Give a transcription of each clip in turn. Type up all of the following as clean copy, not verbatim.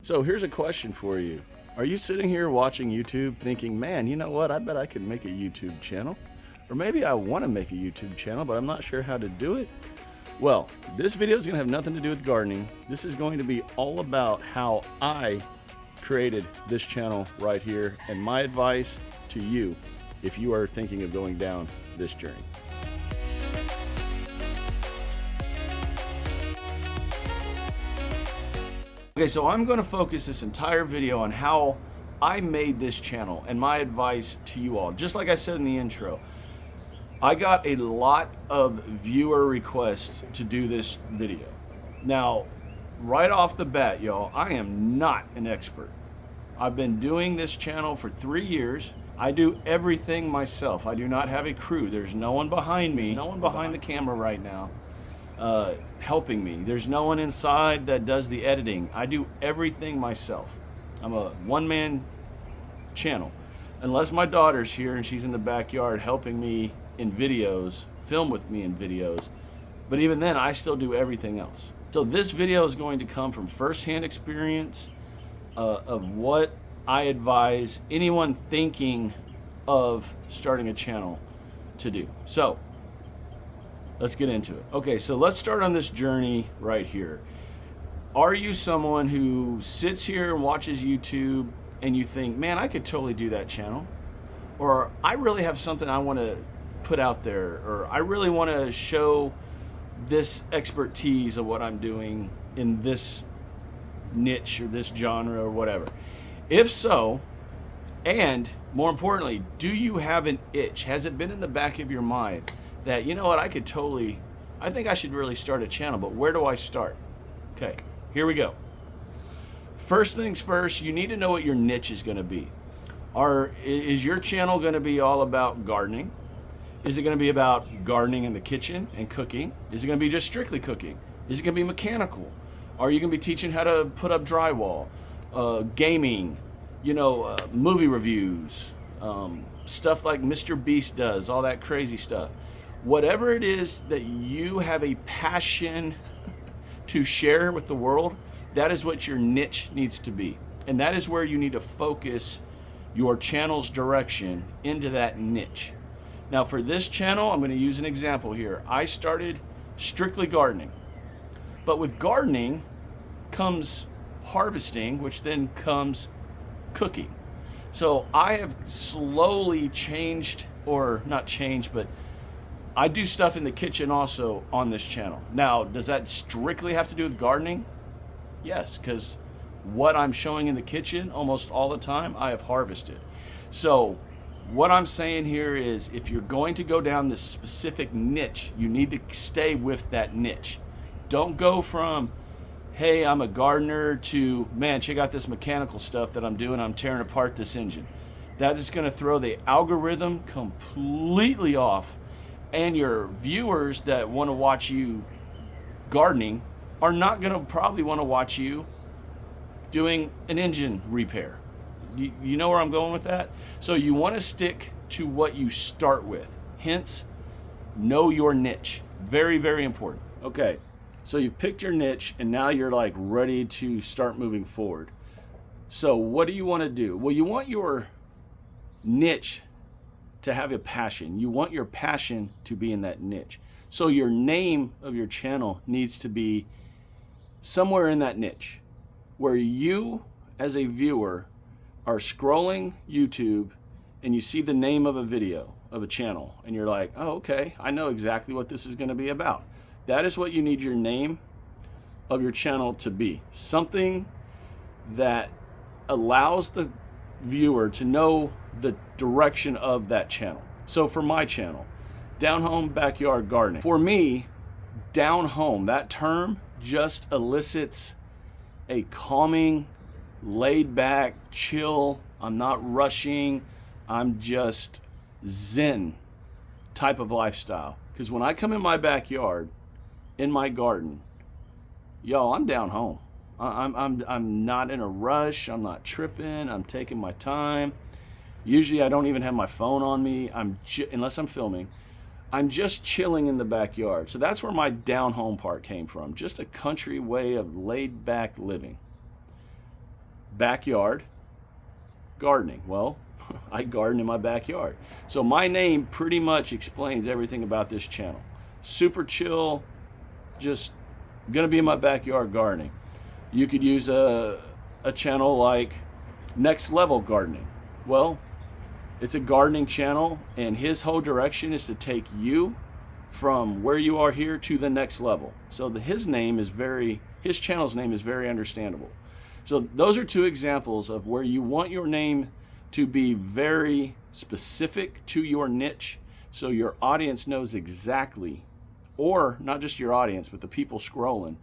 So here's a question for you. Are you sitting here watching YouTube thinking, man, you know what? I bet I could make a YouTube channel. Or maybe I want to make a YouTube channel, but I'm not sure how to do it. Well, this video is going to have nothing to do with gardening. This is going to be all about how I created this channel right here and my advice to you if you are thinking of going down this journey. Okay, so I'm going to focus this entire video on how I made this channel and my advice to you all. Just like I said in the intro, I got a lot of viewer requests to do this video. Now, right off the bat, y'all, I am not an expert. I've been doing this channel for 3 years. I do everything myself. I do not have a crew. There's no one behind me. There's no one behind the camera right now helping me. There's no one inside that does the editing. I do everything myself. I'm a one-man channel. Unless my daughter's here and she's in the backyard helping me in videos, film with me in videos. But even then, I still do everything else. So this video is going to come from first-hand experience of what I advise anyone thinking of starting a channel to do. So let's get into it. Okay, so let's start on this journey right here. Are you someone who sits here and watches YouTube and you think, man, I could totally do that channel? Or I really have something I want to put out there, or I really want to show this expertise of what I'm doing in this niche or this genre or whatever. If so, and more importantly, do you have an itch? Has it been in the back of your mind that, you know what, I think I should really start a channel, but where do I start? Okay, here we go. First things first, you need to know what your niche is going to be. Is your channel going to be all about gardening? Is it going to be about gardening in the kitchen and cooking? Is it going to be just strictly cooking? Is it going to be mechanical? Are you going to be teaching how to put up drywall? Gaming, movie reviews, stuff like Mr. Beast does, all that crazy stuff. Whatever it is that you have a passion to share with the world, that is what your niche needs to be. And that is where you need to focus your channel's direction into that niche. Now for this channel, I'm going to use an example here. I started strictly gardening. But with gardening comes harvesting, which then comes cooking. So I have slowly changed, or not changed, but I do stuff in the kitchen also on this channel. Now, does that strictly have to do with gardening? Yes, because what I'm showing in the kitchen almost all the time, I have harvested. So what I'm saying here is, if you're going to go down this specific niche, you need to stay with that niche. Don't go from, hey, I'm a gardener, to, man, check out this mechanical stuff that I'm doing. I'm tearing apart this engine. That is going to throw the algorithm completely off, and your viewers that want to watch you gardening are not going to probably want to watch you doing an engine repair. You know where I'm going with that? So you want to stick to what you start with. Hence, know your niche. Very, very important. Okay, so you've picked your niche and now you're like ready to start moving forward. So what do you want to do? Well, you want your niche to have a passion. You want your passion to be in that niche. So your name of your channel needs to be somewhere in that niche, where you as a viewer are scrolling YouTube and you see the name of a video of a channel and you're like, oh, okay, I know exactly what this is going to be about. That is what you need your name of your channel to be. Something that allows the viewer to know the direction of that channel. So for my channel, Down Home Backyard Gardening. For me, down home, that term just elicits a calming, laid back, chill, I'm not rushing, I'm just zen type of lifestyle. Because when I come in my backyard, in my garden, yo, I'm down home. I'm not in a rush, I'm not tripping, I'm taking my time. Usually I don't even have my phone on me, unless I'm filming. I'm just chilling in the backyard. So that's where my down home part came from. Just a country way of laid back living. backyard gardening. Well, I garden in my backyard. So my name pretty much explains everything about this channel. Super chill, just gonna be in my backyard gardening. You could use a channel like Next Level Gardening. Well, it's a gardening channel, and his whole direction is to take you from where you are here to the next level. So his channel's name is very understandable. So those are two examples of where you want your name to be very specific to your niche, so your audience knows exactly, or not just your audience, but the people scrolling,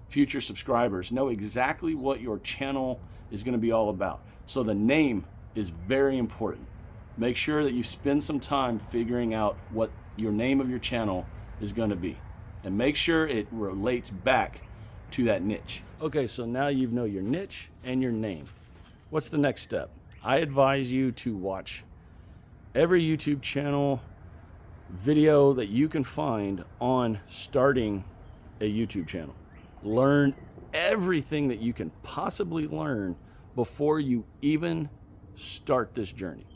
future subscribers, know exactly what your channel is going to be all about. So the name is very important. Make sure that you spend some time figuring out what your name of your channel is going to be, and make sure it relates back to that niche. Okay, so now you know your niche and your name. What's the next step? I advise you to watch every YouTube channel video that you can find on starting a YouTube channel. Learn everything that you can possibly learn before you even start this journey.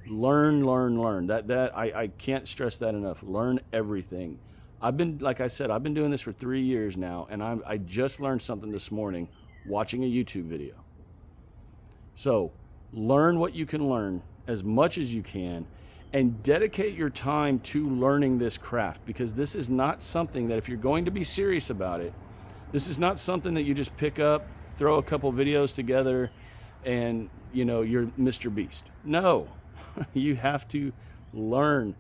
Learn. I can't stress that enough. Learn everything. Like I said, I've been doing this for 3 years now, and I just learned something this morning watching a YouTube video. So learn what you can learn as much as you can, and dedicate your time to learning this craft, because this is not something that, if you're going to be serious about it, this is not something that you just pick up, throw a couple videos together, and you're Mr. Beast. No, you have to learn.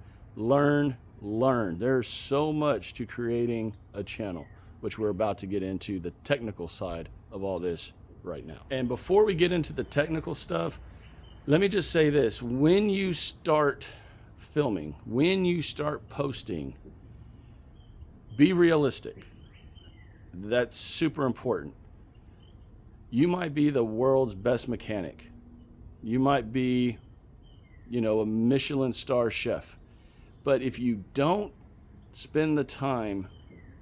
There's so much to creating a channel, which we're about to get into the technical side of all this right now. And before we get into the technical stuff, let me just say this. When you start filming, when you start posting, be realistic. That's super important. You might be the world's best mechanic. You might be, a Michelin star chef. But if you don't spend the time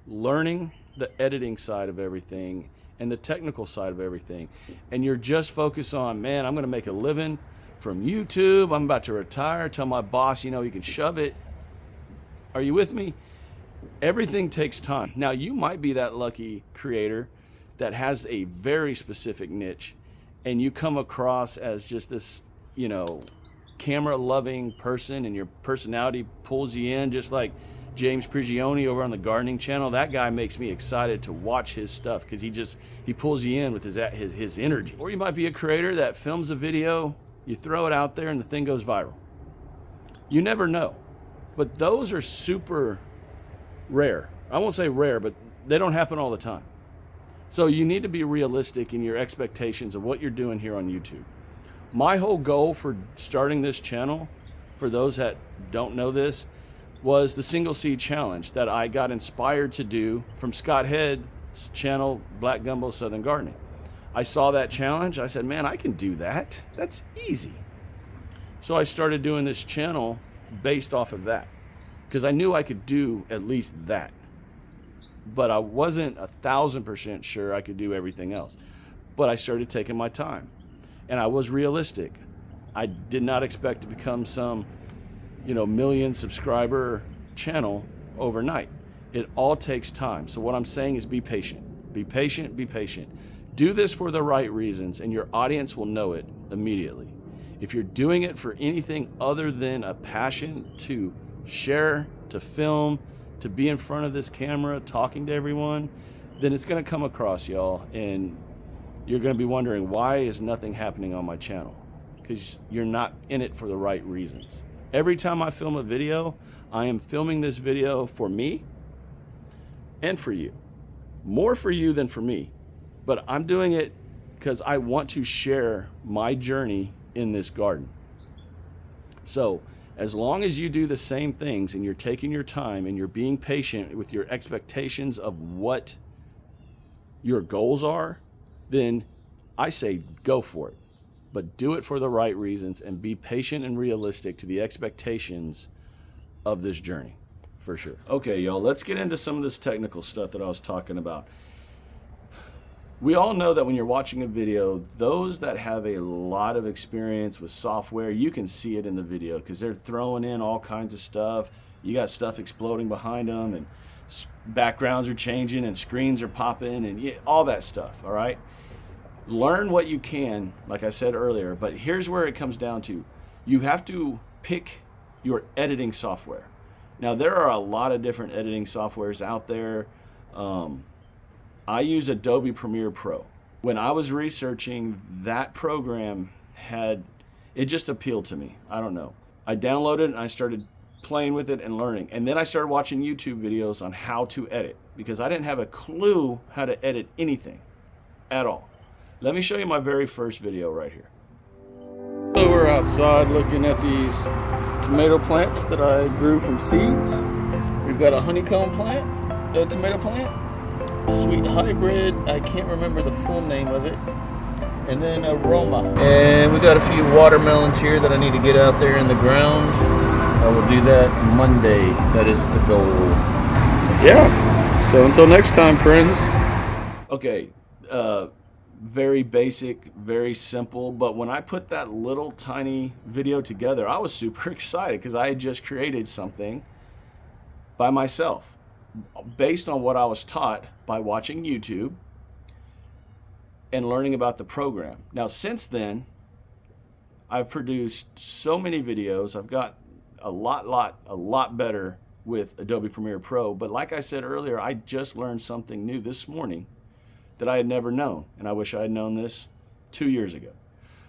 learning the editing side of everything and the technical side of everything, and you're just focused on, man, I'm going to make a living from YouTube, I'm about to retire, tell my boss, he can shove it. Are you with me? Everything takes time. Now, you might be that lucky creator that has a very specific niche, and you come across as just this, camera loving person, and your personality pulls you in, just like James Prigioni over on the gardening channel. That guy makes me excited to watch his stuff, because he pulls you in with his energy. Or you might be a creator that films a video, you throw it out there, and the thing goes viral. You never know. But those are super rare. I won't say rare, but they don't happen all the time. So you need to be realistic in your expectations of what you're doing here on YouTube. My whole goal for starting this channel, for those that don't know this, was the single seed challenge that I got inspired to do from Scott Head's channel, Black Gumbo Southern Gardening. I saw that challenge. I said, man, I can do that. That's easy. So I started doing this channel based off of that, because I knew I could do at least that. But I wasn't 1,000% sure I could do everything else. But I started taking my time, and I was realistic. I did not expect to become some, million subscriber channel overnight. It all takes time. So what I'm saying is be patient. Be patient, be patient. Do this for the right reasons, and your audience will know it immediately. If you're doing it for anything other than a passion to share, to film, to be in front of this camera talking to everyone, then it's going to come across, y'all, and you're going to be wondering, why is nothing happening on my channel? Because you're not in it for the right reasons. Every time I film a video, I am filming this video for me and for you. More for you than for me. But I'm doing it because I want to share my journey in this garden. So as long as you do the same things, and you're taking your time, and you're being patient with your expectations of what your goals are, then I say go for it. But do it for the right reasons, and be patient and realistic to the expectations of this journey, for sure. Okay, y'all, let's get into some of this technical stuff that I was talking about. We all know that when you're watching a video, those that have a lot of experience with software, you can see it in the video because they're throwing in all kinds of stuff. You got stuff exploding behind them, and backgrounds are changing, and screens are popping, and all that stuff, all right? Learn what you can, like I said earlier, but here's where it comes down to. You have to pick your editing software. Now, there are a lot of different editing softwares out there. I use Adobe Premiere Pro. When I was researching, that program it just appealed to me. I don't know. I downloaded it and I started playing with it and learning. And then I started watching YouTube videos on how to edit because I didn't have a clue how to edit anything at all. Let me show you my very first video right here. So we're outside looking at these tomato plants that I grew from seeds. We've got a honeycomb plant, a tomato plant, a sweet hybrid, I can't remember the full name of it, and then a Roma. And we got a few watermelons here that I need to get out there in the ground. I will do that Monday. That is the goal. Yeah, so until next time, friends. Okay, very basic, very simple, but when I put that little tiny video together, I was super excited because I had just created something by myself based on what I was taught by watching YouTube and learning about the program. Now, since then, I've produced so many videos. I've got a lot better with Adobe Premiere Pro, but like I said earlier, I just learned something new this morning that I had never known, and I wish I had known this 2 years ago.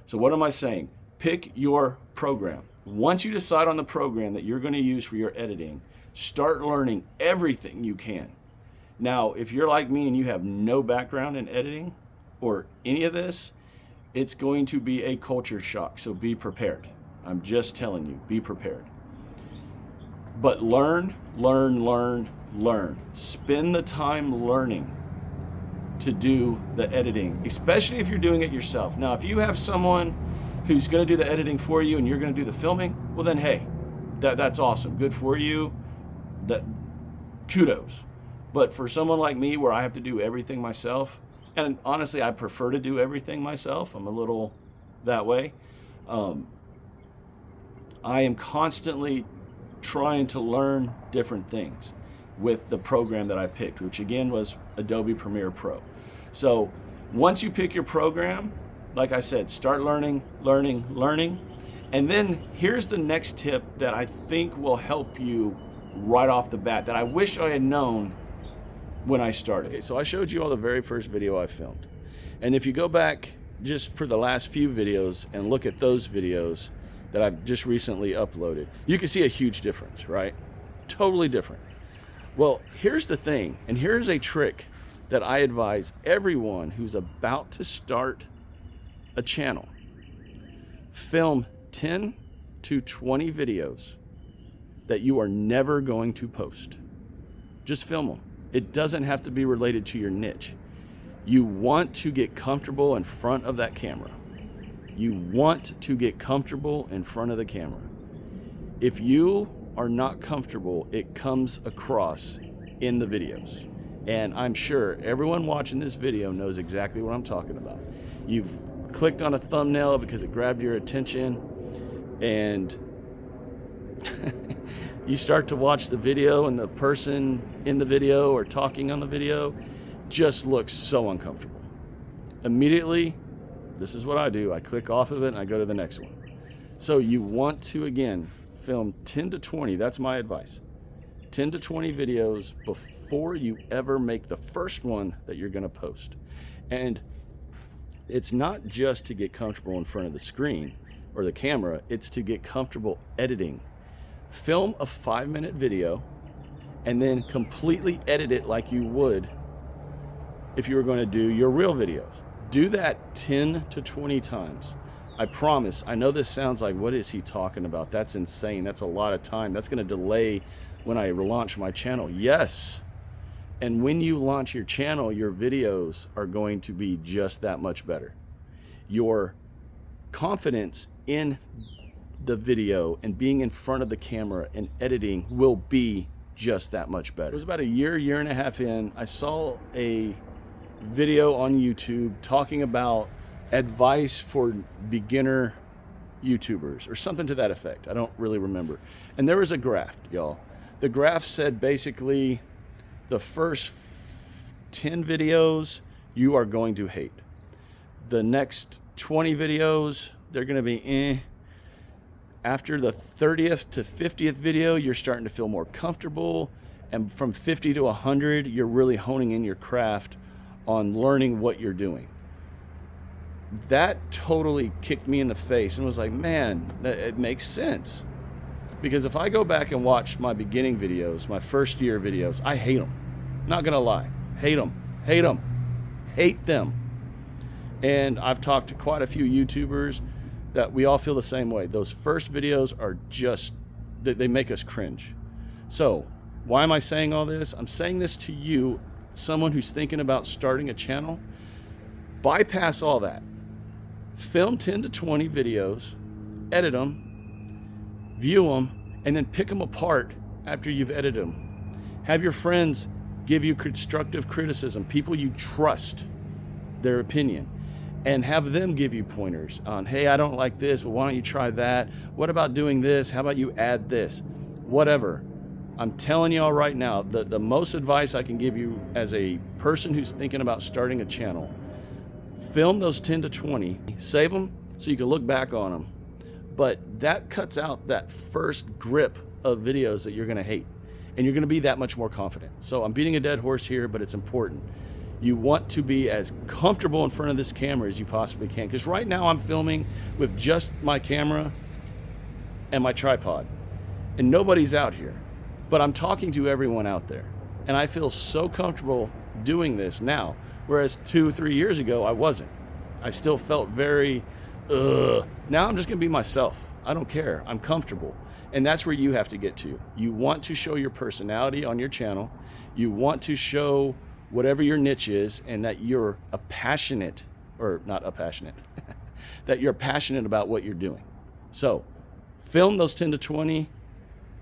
So what am I saying? Pick your program. Once you decide on the program that you're going to use for your editing, start learning everything you can. Now, if you're like me and you have no background in editing or any of this, it's going to be a culture shock, so be prepared. I'm just telling you, be prepared. But learn. Spend the time learning to do the editing, especially if you're doing it yourself. Now, if you have someone who's going to do the editing for you and you're going to do the filming, well then, hey, that's awesome. Good for you. Kudos. But for someone like me where I have to do everything myself, and honestly, I prefer to do everything myself. I'm a little that way. I am constantly trying to learn different things with the program that I picked, which again was Adobe Premiere Pro. So once you pick your program, like I said, start learning. And then here's the next tip that I think will help you right off the bat that I wish I had known when I started. Okay, so I showed you all the very first video I filmed. And if you go back just for the last few videos and look at those videos that I've just recently uploaded, you can see a huge difference, right? Totally different. Well, here's the thing, and here's a trick that I advise everyone who's about to start a channel. Film 10 to 20 videos that you are never going to post. Just film them. It doesn't have to be related to your niche. You want to get comfortable in front of that camera. You want to get comfortable in front of the camera. If you are not comfortable, it comes across in the videos. And I'm sure everyone watching this video knows exactly what I'm talking about. You've clicked on a thumbnail because it grabbed your attention, and you start to watch the video, and the person in the video or talking on the video just looks so uncomfortable. Immediately, this is what I do. I click off of it and I go to the next one. So you want to, again, film 10 to 20, that's my advice. 10 to 20 videos before you ever make the first one that you're gonna post. And it's not just to get comfortable in front of the screen or the camera, it's to get comfortable editing. Film a 5-minute video and then completely edit it like you would if you were going to do your real videos. Do that 10 to 20 times. I promise. I know this sounds like, what is he talking about? That's insane. That's a lot of time. That's going to delay when I relaunch my channel. Yes. And when you launch your channel, your videos are going to be just that much better. Your confidence in the video and being in front of the camera and editing will be just that much better. It was about a year and a half in, I saw a video on YouTube talking about advice for beginner YouTubers or something to that effect. I don't really remember. And there was a graph, y'all. The graph said basically the first 10 videos you are going to hate. The next 20 videos, they're going to be eh. After the 30th to 50th video, you're starting to feel more comfortable. And from 50 to 100, you're really honing in your craft on learning what you're doing. That totally kicked me in the face and was like, man, it makes sense. Because if I go back and watch my beginning videos, my first year videos, I hate them. Not gonna lie. Hate them. Hate them. Hate them. And I've talked to quite a few YouTubers that we all feel the same way. Those first videos are just, they make us cringe. So why am I saying all this? I'm saying this to you, someone who's thinking about starting a channel. Bypass all that. Film 10 to 20 videos, edit them, view them, and then pick them apart after you've edited them. Have your friends give you constructive criticism, people you trust their opinion, and have them give you pointers on, hey, I don't like this, but why don't you try that? What about doing this? How about you add this? Whatever. I'm telling y'all right now, the most advice I can give you as a person who's thinking about starting a channel, film those 10 to 20, save them so you can look back on them. But that cuts out that first grip of videos that you're gonna hate. And you're gonna be that much more confident. So I'm beating a dead horse here, but it's important. You want to be as comfortable in front of this camera as you possibly can. Because right now I'm filming with just my camera and my tripod. And nobody's out here. But I'm talking to everyone out there. And I feel so comfortable doing this now. Whereas 2 or 3 years ago, I wasn't. I still felt very, Now I'm just gonna be myself. I don't care, I'm comfortable. And that's where you have to get to. You want to show your personality on your channel. You want to show whatever your niche is and that you're that you're passionate about what you're doing. So film those 10 to 20,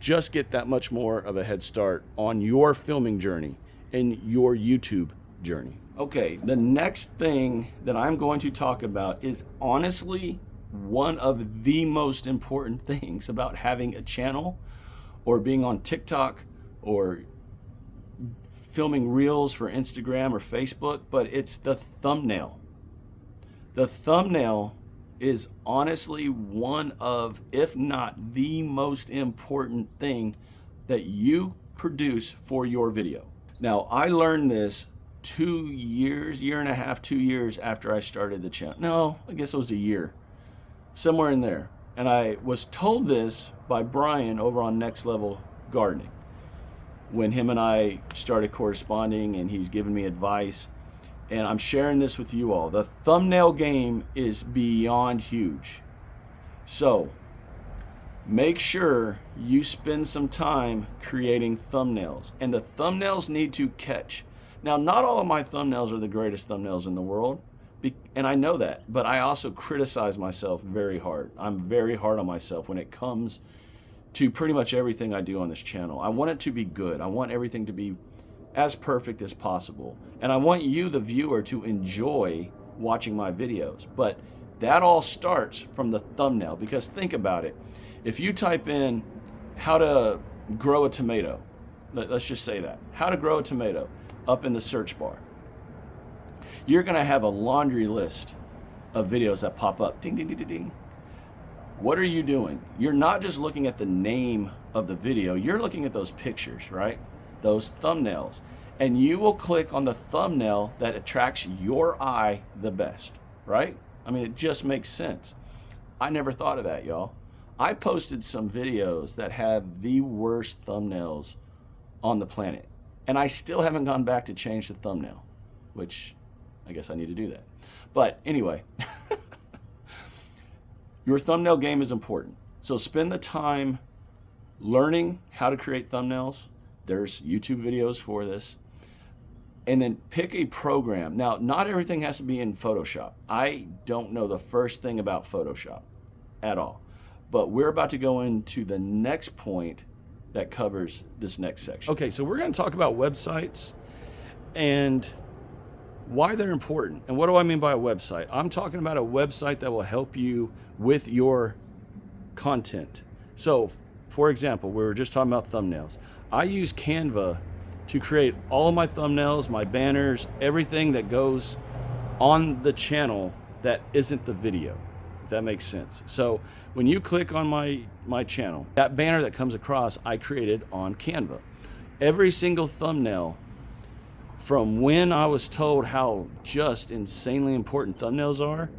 just get that much more of a head start on your filming journey and your YouTube journey. Okay, the next thing that I'm going to talk about is honestly one of the most important things about having a channel or being on TikTok or filming reels for Instagram or Facebook, but it's the thumbnail. The thumbnail is honestly one of, if not the most important thing that you produce for your video. Now, I learned this 2 years, year and a half, 2 years after I started the channel. No, I guess it was a year, somewhere in there. And I was told this by Brian over on Next Level Gardening when him and I started corresponding, and he's given me advice. And I'm sharing this with you all. The thumbnail game is beyond huge. So make sure you spend some time creating thumbnails. And the thumbnails need to catch. Now, not all of my thumbnails are the greatest thumbnails in the world, and I know that, but I also criticize myself very hard. I'm very hard on myself when it comes to pretty much everything I do on this channel. I want it to be good. I want everything to be as perfect as possible. And I want you, the viewer, to enjoy watching my videos. But that all starts from the thumbnail, because think about it. If you type in how to grow a tomato, let's just say that, how to grow a tomato, up in the search bar, you're gonna have a laundry list of videos that pop up, ding, ding, ding, ding, ding. What are you doing? You're not just looking at the name of the video, you're looking at those pictures, right? Those thumbnails. And you will click on the thumbnail that attracts your eye the best, right? I mean, it just makes sense. I never thought of that, y'all. I posted some videos that have the worst thumbnails on the planet. And I still haven't gone back to change the thumbnail, which I guess I need to do that. But anyway, your thumbnail game is important. So spend the time learning how to create thumbnails. There's YouTube videos for this. And then pick a program. Now, not everything has to be in Photoshop. I don't know the first thing about Photoshop at all. But we're about to go into the next point that covers this next section. Okay, so we're going to talk about websites and why they're important. And what do I mean by a website? I'm talking about a website that will help you with your content. So, for example, we were just talking about thumbnails. I use Canva to create all of my thumbnails, my banners, everything that goes on the channel that isn't the video, if that makes sense. So when you click on my channel, that banner that comes across, I created on Canva. Every single thumbnail, from when I was told how just insanely important thumbnails are,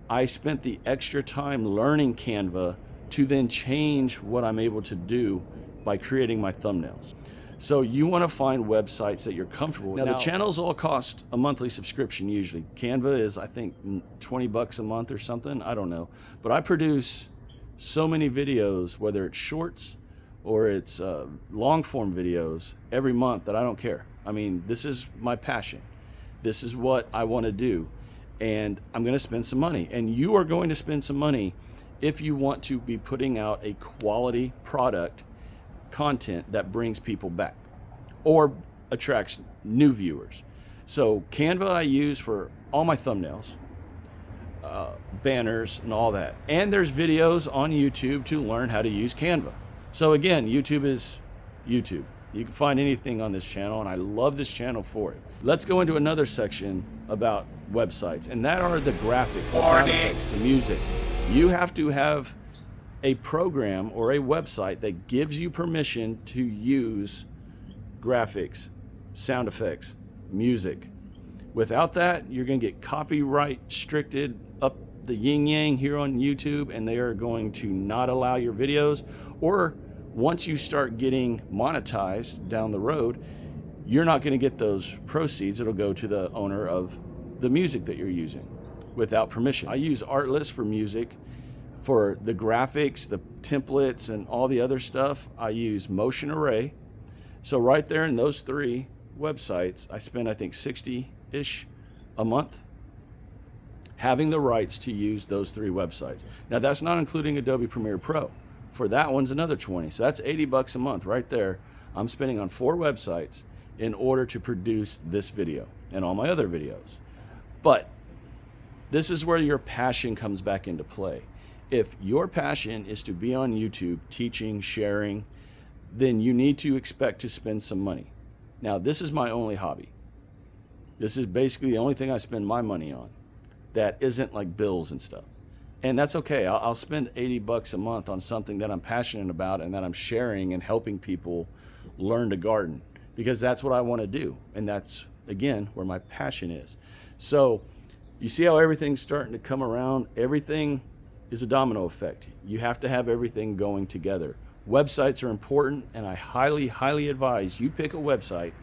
I spent the extra time learning Canva to then change what I'm able to do by creating my thumbnails. So you want to find websites that you're comfortable with. Now, the channels all cost a monthly subscription usually. Canva is, I think, 20 bucks a month or something. I don't know. But I produce so many videos, whether it's shorts or it's long form videos, every month that I don't care. I mean, this is my passion. This is what I want to do. And I'm going to spend some money. And you are going to spend some money if you want to be putting out a quality product content that brings people back or attracts new viewers. So Canva I use for all my thumbnails, banners and all that. And there's videos on YouTube to learn how to use Canva. So again, YouTube is YouTube. You can find anything on this channel, and I love this channel for it. Let's go into another section about websites, and that are the graphics, the sound effects, the music. You have to have a program or a website that gives you permission to use graphics, sound effects, music. Without that, you're going to get copyright restricted up the yin yang here on YouTube, and they are going to not allow your videos. Or once you start getting monetized down the road, you're not going to get those proceeds. It'll go to the owner of the music that you're using without permission. I use Artlist for music. For the graphics, the templates, and all the other stuff, I use Motion Array. So right there in those three websites, I spend, I think, 60-ish a month having the rights to use those three websites. Now, that's not including Adobe Premiere Pro. For that one's another 20. So that's 80 bucks a month right there. I'm spending on 4 websites in order to produce this video and all my other videos. But this is where your passion comes back into play. If your passion is to be on YouTube teaching, sharing, then you need to expect to spend some money. Now, this is my only hobby. This is basically the only thing I spend my money on that isn't like bills and stuff. And that's okay. I'll spend 80 bucks a month on something that I'm passionate about and that I'm sharing and helping people learn to garden, because that's what I want to do. And that's, again, where my passion is. So you see how everything's starting to come around? Everything is a domino effect. You have to have everything going together. Websites are important, and I highly, highly advise you pick a website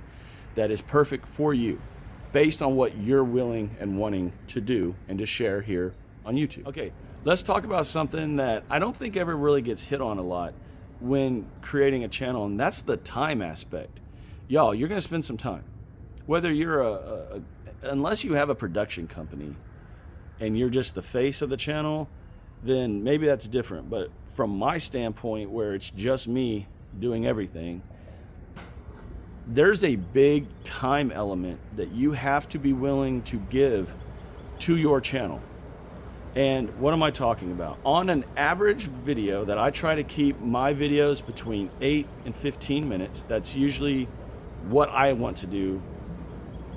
that is perfect for you based on what you're willing and wanting to do and to share here on YouTube. Okay, let's talk about something that I don't think ever really gets hit on a lot when creating a channel, and that's the time aspect. Y'all, you're gonna spend some time. Whether you're unless you have a production company and you're just the face of the channel, then maybe that's different. But from my standpoint, where it's just me doing everything, there's a big time element that you have to be willing to give to your channel. And what am I talking about? On an average video that I try to keep my videos between 8 and 15 minutes, that's usually what I want to do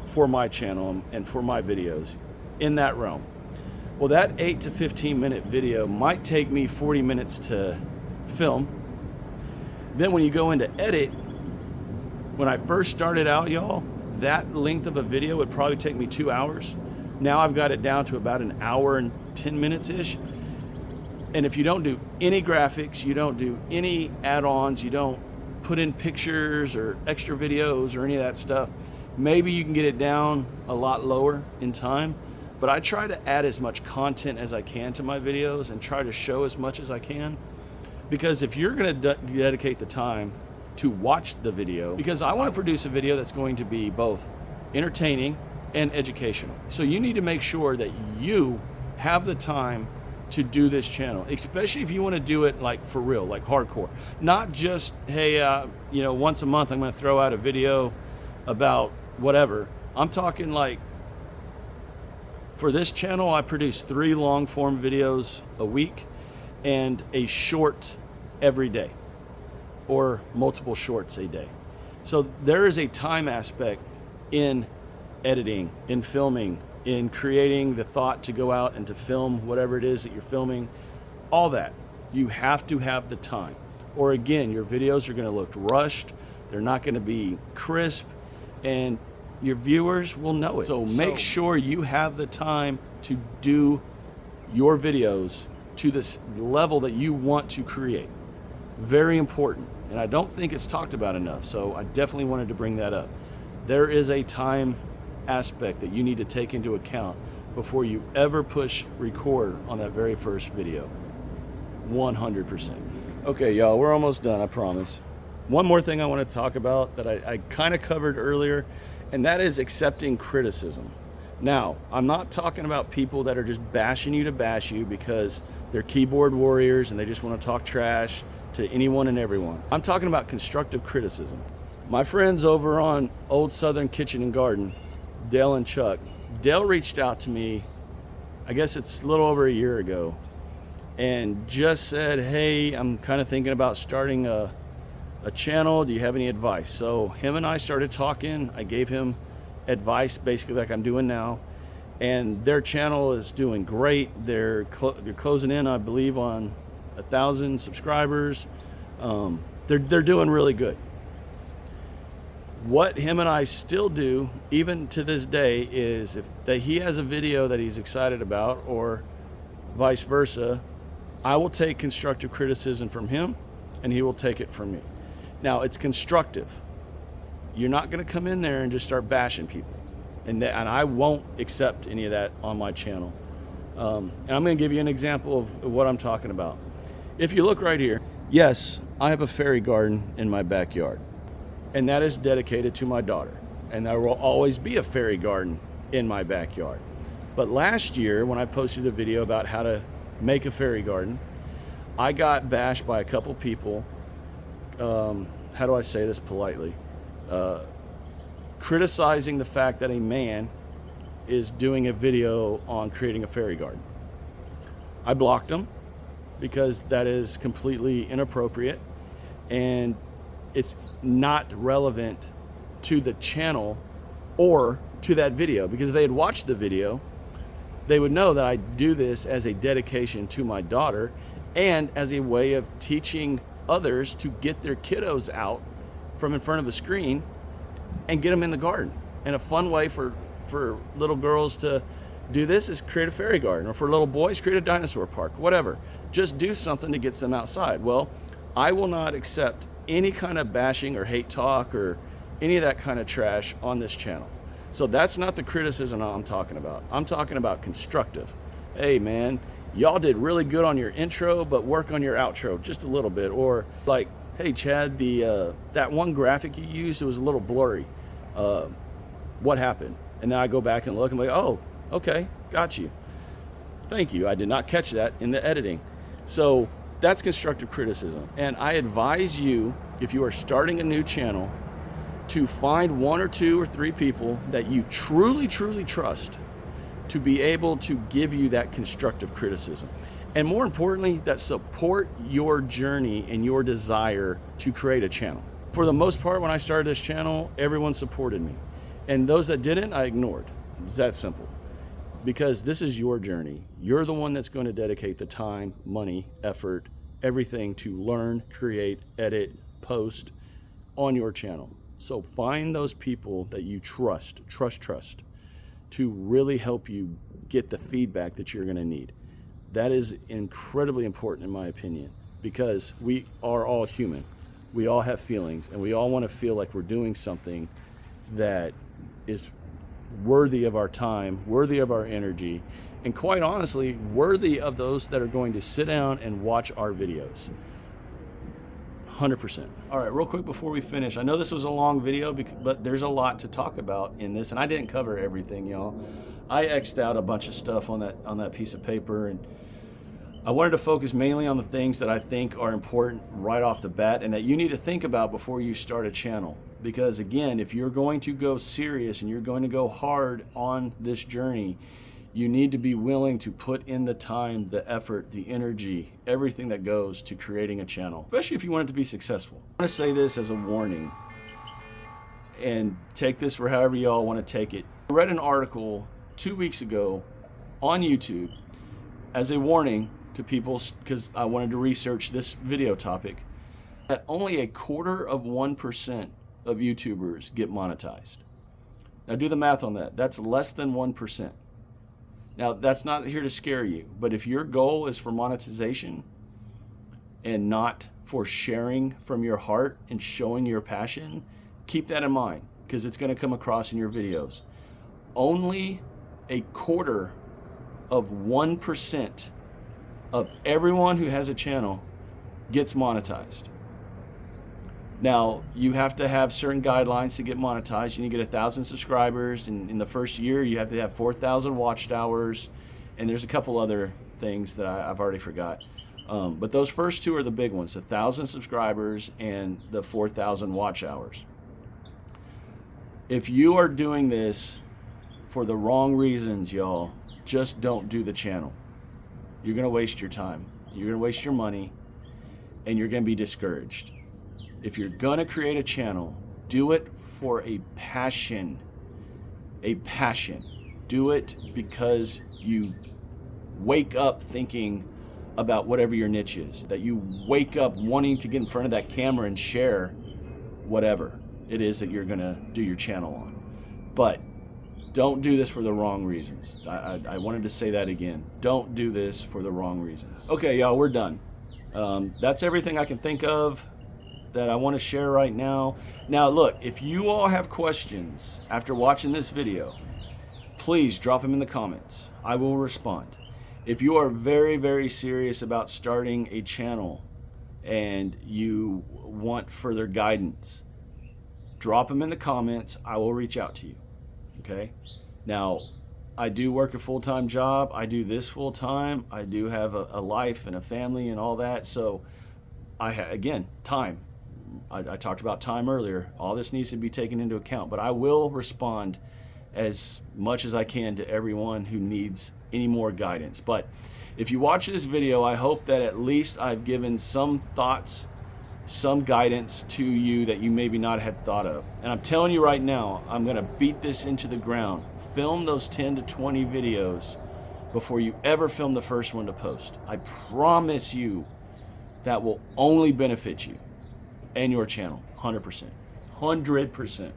for my channel and for my videos, in that realm. Well, that 8 to 15 minute video might take me 40 minutes to film. Then when you go into edit, when I first started out, y'all, that length of a video would probably take me 2 hours. Now I've got it down to about an hour and 10 minutes-ish. And if you don't do any graphics, you don't do any add-ons, you don't put in pictures or extra videos or any of that stuff, maybe you can get it down a lot lower in time. But I try to add as much content as I can to my videos and try to show as much as I can. Because if you're going to dedicate the time to watch the video, because I want to produce a video that's going to be both entertaining and educational. So you need to make sure that you have the time to do this channel, especially if you want to do it like for real, like hardcore. Not just, hey, once a month I'm going to throw out a video about whatever. I'm talking like For this channel, I produce 3 long form videos a week and a short every day, or multiple shorts a day. So there is a time aspect in editing, in filming, in creating the thought to go out and to film whatever it is that you're filming, all that. You have to have the time. Or again, your videos are gonna look rushed, they're not gonna be crisp, and your viewers will know it. So make sure you have the time to do your videos to this level that you want to create. Very important. And I don't think it's talked about enough, so I definitely wanted to bring that up. There is a time aspect that you need to take into account before you ever push record on that very first video. 100%. Okay, y'all, we're almost done, I promise. One more thing I want to talk about that I kind of covered earlier, and that is accepting criticism. Now, I'm not talking about people that are just bashing you to bash you because they're keyboard warriors and they just want to talk trash to anyone and everyone. I'm talking about constructive criticism. My friends over on Old Southern Kitchen and Garden, Dale and Chuck, Dale reached out to me, I guess it's a little over a year ago, and just said, hey, I'm kind of thinking about starting a channel. Do you have any advice? So him and I started talking. I gave him advice basically like I'm doing now, and their channel is doing great. They're closing in, I believe, on 1,000 subscribers. They're doing really good. What him and I still do, even to this day, is if he has a video that he's excited about, or vice versa, I will take constructive criticism from him and he will take it from me. Now, it's constructive. You're not going to come in there and just start bashing people, and I won't accept any of that on my channel. And I'm going to give you an example of what I'm talking about. If you look right here, yes, I have a fairy garden in my backyard, and that is dedicated to my daughter, and there will always be a fairy garden in my backyard. But last year, when I posted a video about how to make a fairy garden, I got bashed by a couple people. How do I say this politely? Criticizing the fact that a man is doing a video on creating a fairy garden. I blocked them because that is completely inappropriate and it's not relevant to the channel or to that video, because if they had watched the video, they would know that I do this as a dedication to my daughter and as a way of teaching others to get their kiddos out from in front of a screen and get them in the garden. And a fun way for little girls to do this is create a fairy garden, or for little boys, create a dinosaur park, whatever. Just do something to get them outside. Well, I will not accept any kind of bashing or hate talk or any of that kind of trash on this channel. So that's not the criticism I'm talking about. I'm talking about constructive. Hey man, y'all did really good on your intro, but work on your outro just a little bit. Or like, hey Chad, that one graphic you used, it was a little blurry. What happened? And then I go back and look and be like, oh, okay, got you. Thank you. I did not catch that in the editing. So that's constructive criticism. And I advise you, if you are starting a new channel, to find 1 or 2 or 3 people that you truly, truly trust to be able to give you that constructive criticism. And more importantly, that support your journey and your desire to create a channel. For the most part, when I started this channel, everyone supported me. And those that didn't, I ignored. It's that simple. Because this is your journey. You're the one that's going to dedicate the time, money, effort, everything to learn, create, edit, post on your channel. So find those people that you trust to really help you get the feedback that you're going to need. That is incredibly important in my opinion, because we are all human. We all have feelings, and we all want to feel like we're doing something that is worthy of our time, worthy of our energy, and quite honestly, worthy of those that are going to sit down and watch our videos. 100%. All right, real quick before we finish, I know this was a long video, but there's a lot to talk about in this, and I didn't cover everything, y'all. I X'd out a bunch of stuff on that piece of paper, and I wanted to focus mainly on the things that I think are important right off the bat and that you need to think about before you start a channel. Because again, if you're going to go serious and you're going to go hard on this journey, You need to be willing to put in the time, the effort, the energy, everything that goes to creating a channel, especially if you want it to be successful. I want to say this as a warning, and take this for however y'all want to take it. I read an article 2 weeks ago on YouTube as a warning to people, because I wanted to research this video topic, that only 0.25% of YouTubers get monetized. Now do the math on that. That's less than 1%. Now that's not here to scare you, but if your goal is for monetization and not for sharing from your heart and showing your passion, keep that in mind, because it's going to come across in your videos. Only 0.25% of everyone who has a channel gets monetized. Now, you have to have certain guidelines to get monetized. You need to get 1,000 subscribers, and in the first year, you have to have 4,000 watched hours, and there's a couple other things that I've already forgot. But those first two are the big ones, 1,000 subscribers and the 4,000 watch hours. If you are doing this for the wrong reasons, y'all, just don't do the channel. You're going to waste your time. You're going to waste your money, and you're going to be discouraged. If you're going to create a channel, do it for a passion. A passion. Do it because you wake up thinking about whatever your niche is. That you wake up wanting to get in front of that camera and share whatever it is that you're going to do your channel on. But don't do this for the wrong reasons. I wanted to say that again. Don't do this for the wrong reasons. Okay, y'all, we're done. That's everything I can think of that I want to share right now. Now, look, if you all have questions after watching this video, please drop them in the comments. I will respond. If you are very, very serious about starting a channel and you want further guidance, drop them in the comments. I will reach out to you. Okay? Now, I do work a full-time job. I do this full-time. I do have a life and a family and all that. So, again, time. I talked about time earlier. All this needs to be taken into account. But I will respond as much as I can to everyone who needs any more guidance. But if you watch this video, I hope that at least I've given some thoughts, some guidance to you that you maybe not had thought of. And I'm telling you right now, I'm going to beat this into the ground. Film those 10 to 20 videos before you ever film the first one to post. I promise you that will only benefit you and your channel. 100%. 100%.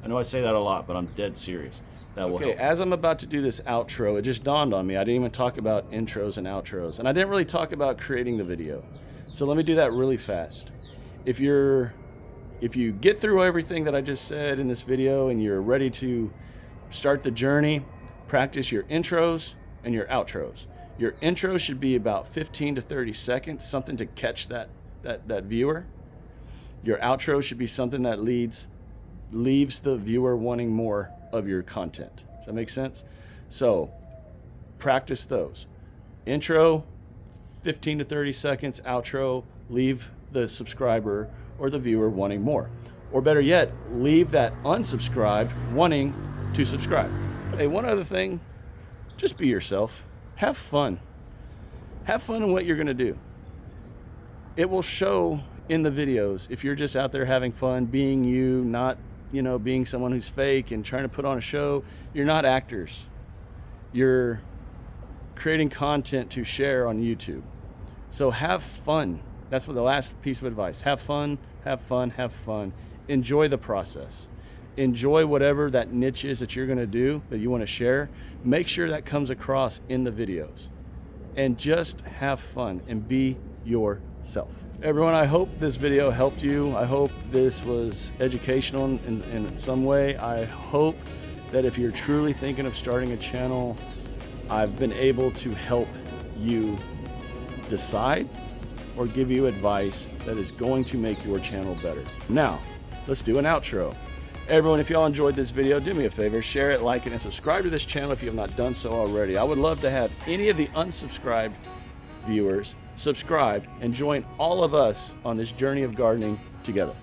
I know I say that a lot, but I'm dead serious. That will help. As I'm about to do this outro, it just dawned on me. I didn't even talk about intros and outros. And I didn't really talk about creating the video. So let me do that really fast. If you get through everything that I just said in this video and you're ready to start the journey, practice your intros and your outros. Your intro should be about 15 to 30 seconds, something to catch that viewer. Your outro should be something that leaves the viewer wanting more of your content. Does that make sense? So practice those. Intro, 15 to 30 seconds. Outro, leave the subscriber or the viewer wanting more. Or better yet, leave that unsubscribed wanting to subscribe. Hey, one other thing, just be yourself. Have fun. Have fun in what you're going to do. It will show in the videos if you're just out there having fun, being you, not, being someone who's fake and trying to put on a show. You're not actors. You're creating content to share on YouTube. So have fun. That's what the last piece of advice. Have fun, have fun, have fun. Enjoy the process. Enjoy whatever that niche is that you're going to do, that you want to share. Make sure that comes across in the videos. And just have fun and be yourself. Everyone, I hope this video helped you. I hope this was educational in some way. I hope that if you're truly thinking of starting a channel, I've been able to help you decide or give you advice that is going to make your channel better. Now, let's do an outro. Everyone, if y'all enjoyed this video, do me a favor, share it, like it, and subscribe to this channel if you have not done so already. I would love to have any of the unsubscribed viewers subscribe and join all of us on this journey of gardening together.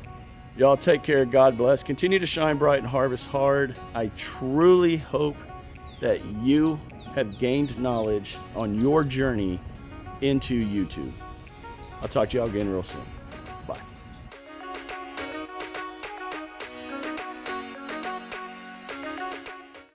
Y'all take care. God bless. Continue to shine bright and harvest hard. I truly hope that you have gained knowledge on your journey into YouTube. I'll talk to y'all again real soon.